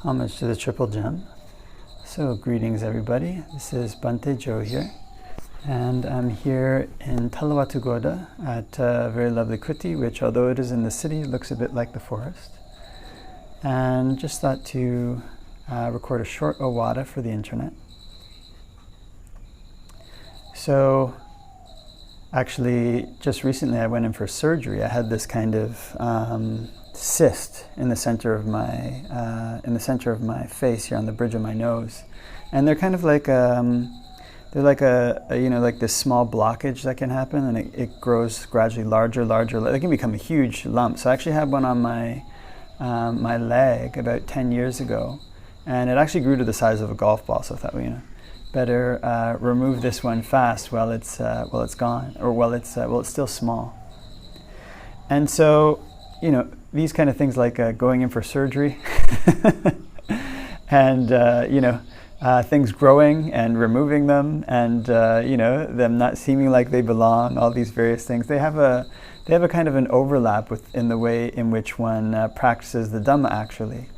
Homage to the Triple Gem. So greetings everybody, this is Bhante Joe here, and I'm here in Talawatugoda at a very lovely kuti, which although it is in the city, looks a bit like the forest. And just thought to record a short Ovāda for the internet. So actually just recently I went in for surgery. I had this kind of cyst in the center of my face here on the bridge of my nose, and they're kind of like they're like like this small blockage that can happen, and it grows gradually larger. It can become a huge lump. So I actually had one on my my leg about 10 years ago, and it actually grew to the size of a golf ball. So I thought, better remove this one fast while it's gone, or while it's still small. And so these kind of things like going in for surgery and things growing and removing them, and them not seeming like they belong, all these various things, they have a kind of an overlap in the way in which one practices the Dhamma actually.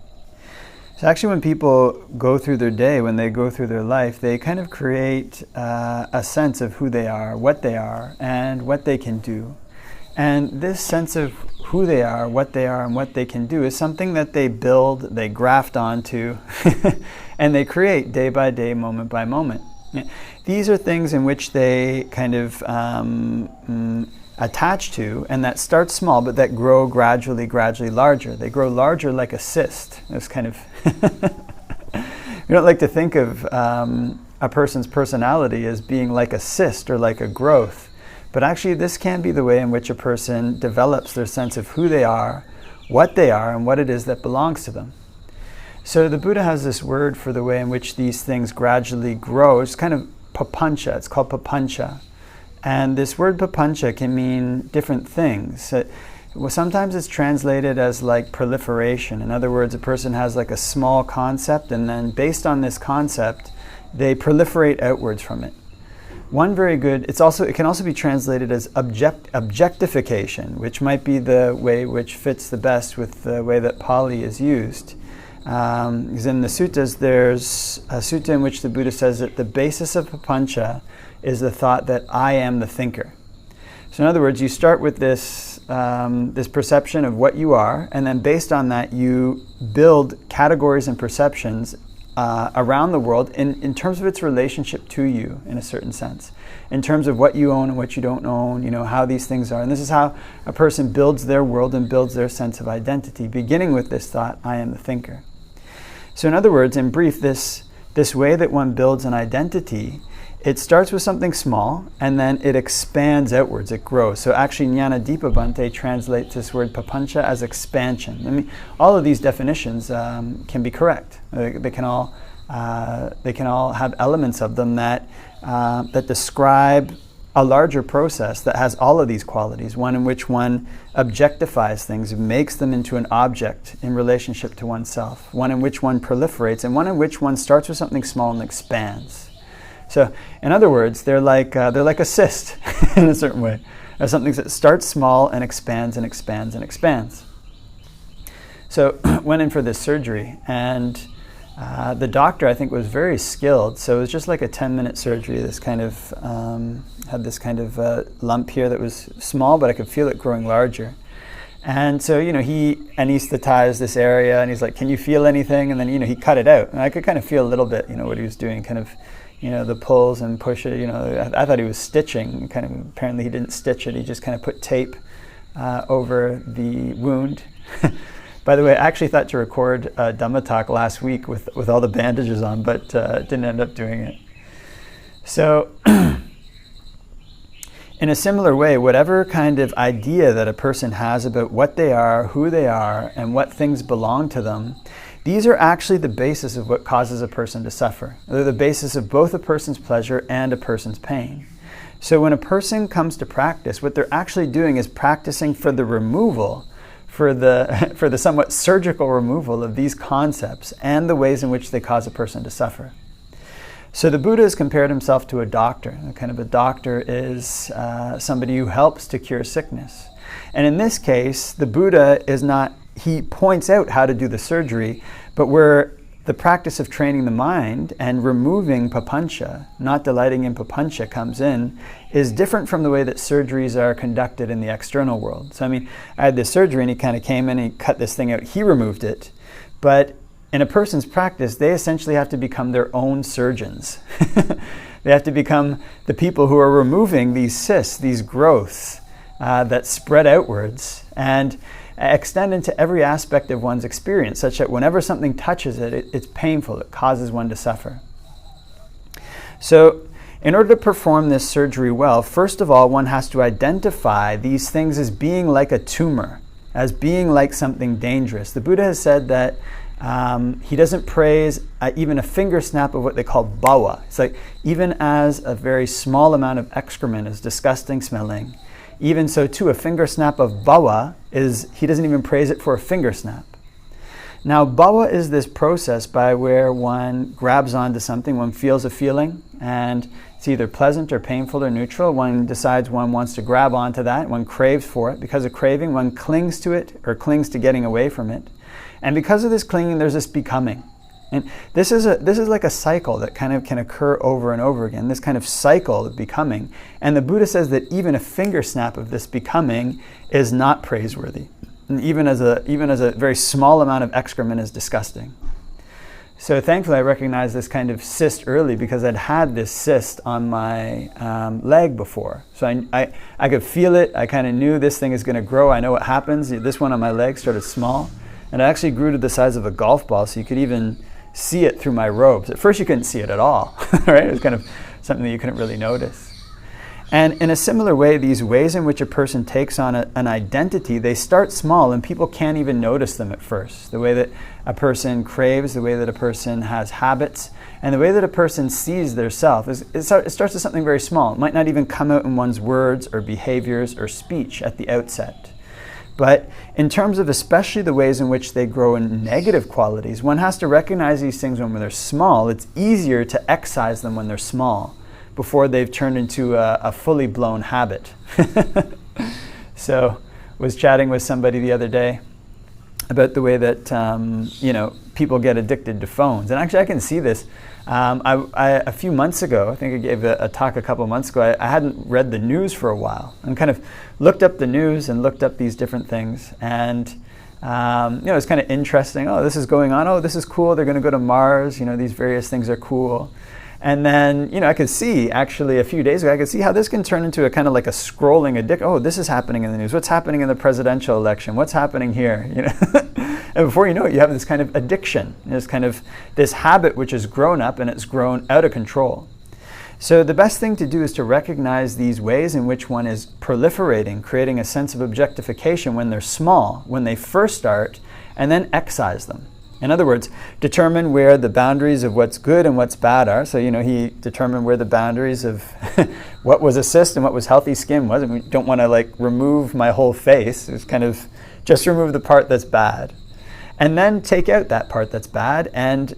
So actually when people go through their day, when they go through their life, they kind of create a sense of who they are, and what they can do. And this sense of who they are, and what they can do is something that they build, they graft onto, and they create day by day, moment by moment. These are things in which they kind of attach to, and that start small, but that grow gradually larger. They grow larger like a cyst. It's kind of we don't like to think of a person's personality as being like a cyst or like a growth. But actually, this can be the way in which a person develops their sense of who they are, and what it is that belongs to them. So the Buddha has this word for the way in which these things gradually grow. It's kind of papancha. It's called papancha. And this word papancha can mean different things. Sometimes it's translated as like proliferation. In other words, a person has like a small concept, and then based on this concept, they proliferate outwards from it. One very good, it can also be translated as objectification, which might be the way which fits the best with the way that Pali is used. Because in the suttas, there's a sutta in which the Buddha says that the basis of papancha is the thought that I am the thinker. So in other words, you start with this perception of what you are, and then based on that you build categories and perceptions around the world in terms of its relationship to you, in a certain sense, in terms of what you own and what you don't own, how these things are. And this is how a person builds their world and builds their sense of identity, beginning with this thought, I am the thinker. So in other words, in brief, this way that one builds an identity, it starts with something small, and then it expands outwards, it grows. So actually, Jnana-Dipa Bhante translates this word papancha as expansion. I mean, all of these definitions can be correct. They can all have elements of them that describe a larger process that has all of these qualities. One in which one objectifies things, makes them into an object in relationship to oneself. One in which one proliferates, and one in which one starts with something small and expands. So, in other words, they're like a cyst in a certain way. They're something that starts small and expands and expands and expands. So, went in for this surgery, and the doctor, I think, was very skilled. So it was just like a 10-minute surgery. This kind of had this kind of lump here that was small, but I could feel it growing larger. And so, he anesthetized this area, and he's like, "Can you feel anything?" And then, he cut it out, and I could kind of feel a little bit, what he was doing, kind of. The pulls and push it, I thought he was stitching. Kind of, apparently he didn't stitch it. He just kind of put tape over the wound. By the way, I actually thought to record a Dhamma talk last week with all the bandages on, but didn't end up doing it. So, in a similar way, whatever kind of idea that a person has about what they are, who they are, and what things belong to them, these are actually the basis of what causes a person to suffer. They're the basis of both a person's pleasure and a person's pain. So when a person comes to practice, what they're actually doing is practicing for the removal, for the somewhat surgical removal of these concepts and the ways in which they cause a person to suffer. So the Buddha has compared himself to a doctor. Kind of a doctor is somebody who helps to cure sickness. And in this case, the Buddha is not he points out how to do the surgery, but where the practice of training the mind and removing papancha, not delighting in papancha, comes in, is different from the way that surgeries are conducted in the external world. So I mean, I had this surgery and he kind of came in and he cut this thing out, he removed it. But in a person's practice, they essentially have to become their own surgeons. They have to become the people who are removing these cysts, these growths that spread outwards and extend into every aspect of one's experience, such that whenever something touches it, it's painful, it causes one to suffer. So in order to perform this surgery well, first of all, one has to identify these things as being like a tumor, as being like something dangerous. The Buddha has said that he doesn't praise even a finger snap of what they call bhava. It's like, even as a very small amount of excrement is disgusting smelling, even so too a finger snap of bhava is, he doesn't even praise it for a finger snap. Now bhava is this process by where one grabs onto something, one feels a feeling, and it's either pleasant or painful or neutral. One decides one wants to grab onto that, one craves for it. Because of craving, one clings to it or clings to getting away from it. And because of this clinging, there's this becoming. And this is like a cycle that kind of can occur over and over again, this kind of cycle of becoming. And the Buddha says that even a finger snap of this becoming is not praiseworthy. And even as a very small amount of excrement is disgusting. So thankfully I recognized this kind of cyst early, because I'd had this cyst on my leg before. So I could feel it, I kind of knew this thing is going to grow, I know what happens. This one on my leg started small, and it actually grew to the size of a golf ball, so you could even see it through my robes. At first you couldn't see it at all, right? It was kind of something that you couldn't really notice. And in a similar way, these ways in which a person takes on an identity, they start small and people can't even notice them at first. The way that a person craves, the way that a person has habits, and the way that a person sees their self, it starts as something very small. It might not even come out in one's words or behaviors or speech at the outset. But in terms of especially the ways in which they grow in negative qualities, one has to recognize these things when they're small. It's easier to excise them when they're small, before they've turned into a fully blown habit. So was chatting with somebody the other day about the way that people get addicted to phones. And actually I can see this. A few months ago, I think I gave a talk a couple months ago, I hadn't read the news for a while, and kind of looked up the news and looked up these different things. And it's kind of interesting. Oh, this is going on. Oh, this is cool. They're going to go to Mars. These various things are cool. And then, I could see, actually, a few days ago, I could see how this can turn into a kind of like a scrolling addiction. Oh, this is happening in the news. What's happening in the presidential election? What's happening here? And before you know it, you have this kind of addiction, this habit which has grown up and it's grown out of control. So the best thing to do is to recognize these ways in which one is proliferating, creating a sense of objectification when they're small, when they first start, and then excise them. In other words, determine where the boundaries of what's good and what's bad are. So, he determined where the boundaries of what was a cyst and what was healthy skin was. And we don't want to remove my whole face. It's kind of just remove the part that's bad. And then take out that part that's bad and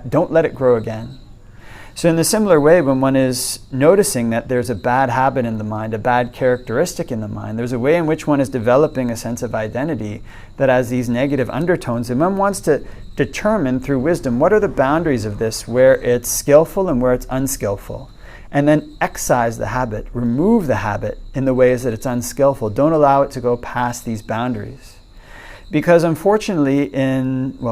don't let it grow again. So in a similar way, when one is noticing that there's a bad habit in the mind, a bad characteristic in the mind, there's a way in which one is developing a sense of identity that has these negative undertones, and one wants to determine through wisdom what are the boundaries of this, where it's skillful and where it's unskillful. And then excise the habit, remove the habit in the ways that it's unskillful. Don't allow it to go past these boundaries. Because unfortunately,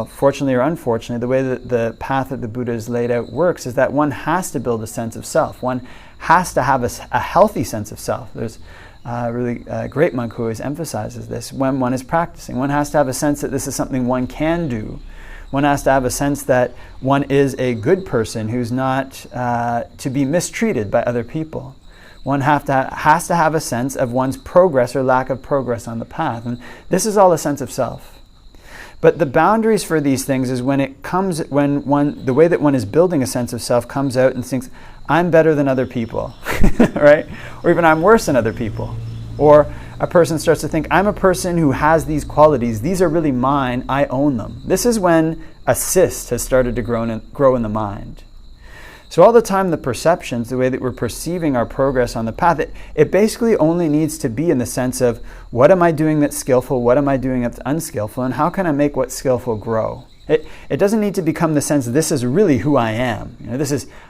fortunately or unfortunately, the way that the path that the Buddha has laid out works is that one has to build a sense of self. One has to have a healthy sense of self. There's a really great monk who always emphasizes this when one is practicing. One has to have a sense that this is something one can do. One has to have a sense that one is a good person who's not to be mistreated by other people. One has to have a sense of one's progress or lack of progress on the path. And this is all a sense of self. But the boundaries for these things is when the way that one is building a sense of self comes out and thinks, I'm better than other people, right? Or even I'm worse than other people. Or a person starts to think, I'm a person who has these qualities. These are really mine. I own them. This is when a cyst has started to grow in the mind. So all the time the perceptions, the way that we're perceiving our progress on the path, it basically only needs to be in the sense of, what am I doing that's skillful, what am I doing that's unskillful, and how can I make what's skillful grow? It doesn't need to become the sense, this is really who I am.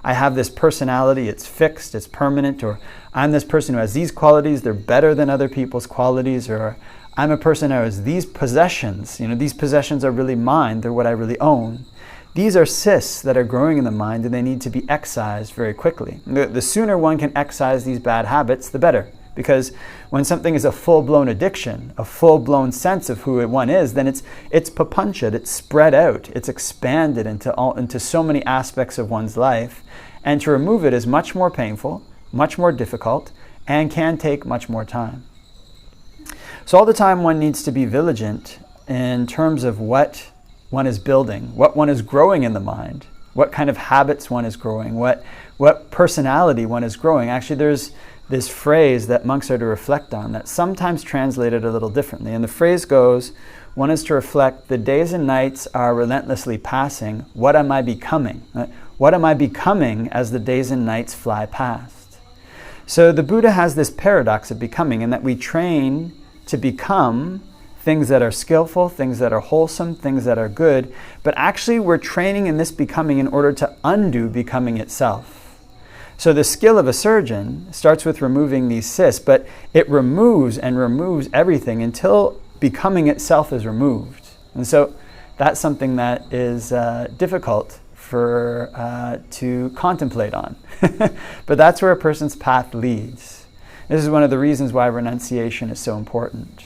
I have this personality, it's fixed, it's permanent, or I'm this person who has these qualities, they're better than other people's qualities, or I'm a person who has these possessions. These possessions are really mine, they're what I really own. These are cysts that are growing in the mind, and they need to be excised very quickly. The sooner one can excise these bad habits, the better. Because when something is a full-blown addiction, a full-blown sense of who one is, then it's papancha, it's spread out, it's expanded into so many aspects of one's life. And to remove it is much more painful, much more difficult, and can take much more time. So all the time one needs to be vigilant in terms of what one is building, what one is growing in the mind, what kind of habits one is growing, what personality one is growing. Actually, there's this phrase that monks are to reflect on that's sometimes translated a little differently. And the phrase goes, one is to reflect, the days and nights are relentlessly passing. What am I becoming? What am I becoming as the days and nights fly past? So the Buddha has this paradox of becoming, in that we train to become things that are skillful, things that are wholesome, things that are good, but actually we're training in this becoming in order to undo becoming itself. So the skill of a surgeon starts with removing these cysts, but it removes and removes everything until becoming itself is removed. And so that's something that is difficult to contemplate on. But that's where a person's path leads. This is one of the reasons why renunciation is so important.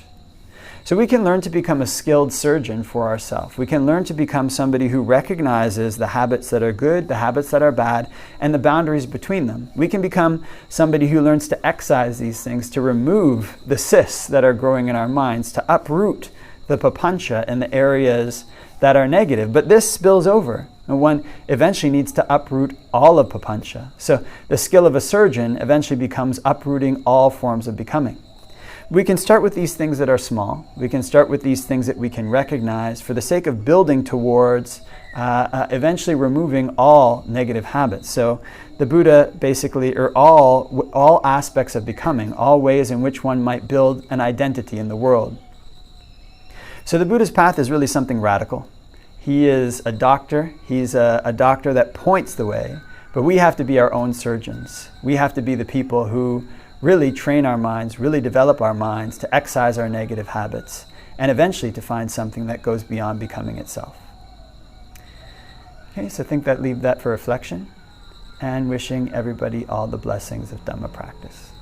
So we can learn to become a skilled surgeon for ourselves. We can learn to become somebody who recognizes the habits that are good, the habits that are bad, and the boundaries between them. We can become somebody who learns to excise these things, to remove the cysts that are growing in our minds, to uproot the papancha in the areas that are negative. But this spills over, and one eventually needs to uproot all of papancha. So the skill of a surgeon eventually becomes uprooting all forms of becoming. We can start with these things that are small. We can start with these things that we can recognize for the sake of building towards eventually removing all negative habits. So the Buddha basically, or all aspects of becoming, all ways in which one might build an identity in the world. So the Buddha's path is really something radical. He is a doctor. He's a doctor that points the way, but we have to be our own surgeons. We have to be the people who really train our minds, really develop our minds to excise our negative habits, and eventually to find something that goes beyond becoming itself. Okay, so I think leave that for reflection, and wishing everybody all the blessings of Dhamma practice.